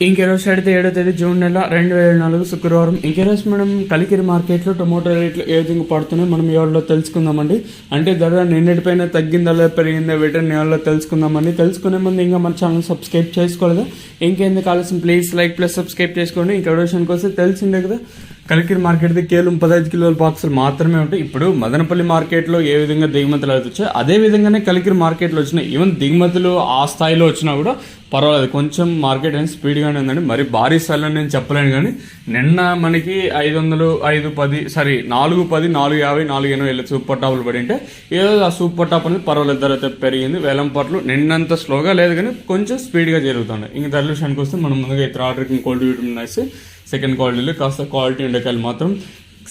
ఇంకెరోజు అయితే 7వ తేదీ జూన్ నెల 2024 శుక్రవారం. ఇంకెరోజు మనం కలికిరి మార్కెట్లో టొమాటో రేట్లు ఏ విధంగా పడుతున్నాయో మనం ఎవరిలో తెలుసుకుందామండి. అంటే ధర నిన్నటిపైన తగ్గిందా పెరిగిందా వీటిని ఎవరిలో తెలుసుకుందామండి. తెలుసుకునే ముందు ఇంకా మన ఛానల్ సబ్స్క్రైబ్ చేసుకోలేదు. ఇంకెందుకు ఆలస్యం, ప్లీజ్ లైక్ ప్లస్ సబ్స్క్రైబ్ చేసుకోండి. ఇంకా విషయానికి వస్తే తెలిసిందే కదా, కలికిరి మార్కెట్ది కేవలం 15 కిలోల బాక్సులు మాత్రమే ఉంటాయి. ఇప్పుడు మదనపల్లి మార్కెట్లో ఏ విధంగా దిగుమతులు వచ్చాయో అదే విధంగానే కలికిరి మార్కెట్లో వచ్చినాయి. ఈవెన్ దిగుమతులు ఆ స్థాయిలో వచ్చినా కూడా పర్వాలేదు, కొంచెం మార్కెట్ అనేది స్పీడ్గానే ఉందండి. మరి భారీ స్థాయిలో నేను చెప్పలేను, కానీ నిన్న మనకి 500, 510 410, 450, 480 సూపర్ టాపులు పడి ఉంటే ఏదో ఆ సూపర్ టాప్ అనేది పర్వాలేదు, ధర అయితే పెరిగింది. వేలంపాట్లు నిన్నంత స్లోగా లేదు కానీ కొంచెం స్పీడ్గా జరుగుతున్నాయి. ఇంక ధరల విషయానికి వస్తే మనం ముందుగా ఇతర ఆర్డర్కి క్వాలిటీ వేసి సెకండ్ క్వాలిటీలో కాస్త క్వాలిటీ ఉండకాయలు మాత్రం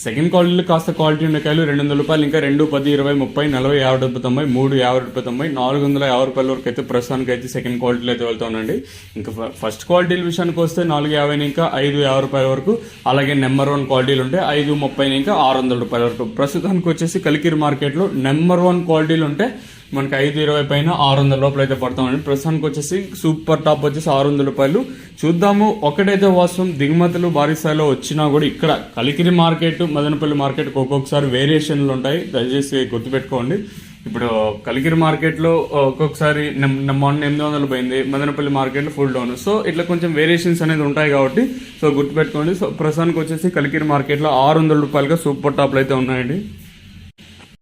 సెకండ్ క్వాలిటీలో కాస్త క్వాలిటీ ఉండకాయలు 200 రూపాయలు, ఇంకా 2, 10, 20, 30, 40, 50, 70, 90, 3, 50, 90, 450 రూపాయల వరకు అయితే ప్రస్తుతానికి అయితే సెకండ్ క్వాలిటీలో అయితే వెళ్తానండి. ఇంకా ఫస్ట్ క్వాలిటీల విషయానికి వస్తే 450 ఇంకా 550 రూపాయల వరకు, అలాగే నెంబర్ 1 క్వాలిటీలు ఉంటే 530 ఇంకా 600 రూపాయల వరకు. ప్రస్తుతానికి వచ్చేసి కలికిరి మార్కెట్లో నెంబర్ 1 క్వాలిటీలు ఉంటే మనకి 520 పైన 600 లోపల అయితే పడతామండి. ప్రస్తుతానికి వచ్చేసి సూపర్ టాప్ వచ్చేసి 600 రూపాయలు. చూద్దాము. ఒకటైతే వాస్తవం, దిగుమతులు భారీ స్థాయిలో వచ్చినా కూడా ఇక్కడ కలికిరి మార్కెట్, మదనపల్లి మార్కెట్ ఒక్కొక్కసారి వేరియేషన్లు ఉంటాయి, దయచేసి గుర్తుపెట్టుకోండి. ఇప్పుడు కలికిరి మార్కెట్లో ఒక్కొక్కసారి 800 పోయింది, మదనపల్లి మార్కెట్లో ఫుల్ డౌన్. సో ఇట్లా కొంచెం వేరియేషన్స్ అనేది ఉంటాయి కాబట్టి సో గుర్తుపెట్టుకోండి. సో ప్రస్తుతానికి వచ్చేసి కలికిరి మార్కెట్లో 600 రూపాయలుగా సూపర్ టాప్లు అయితే ఉన్నాయండి.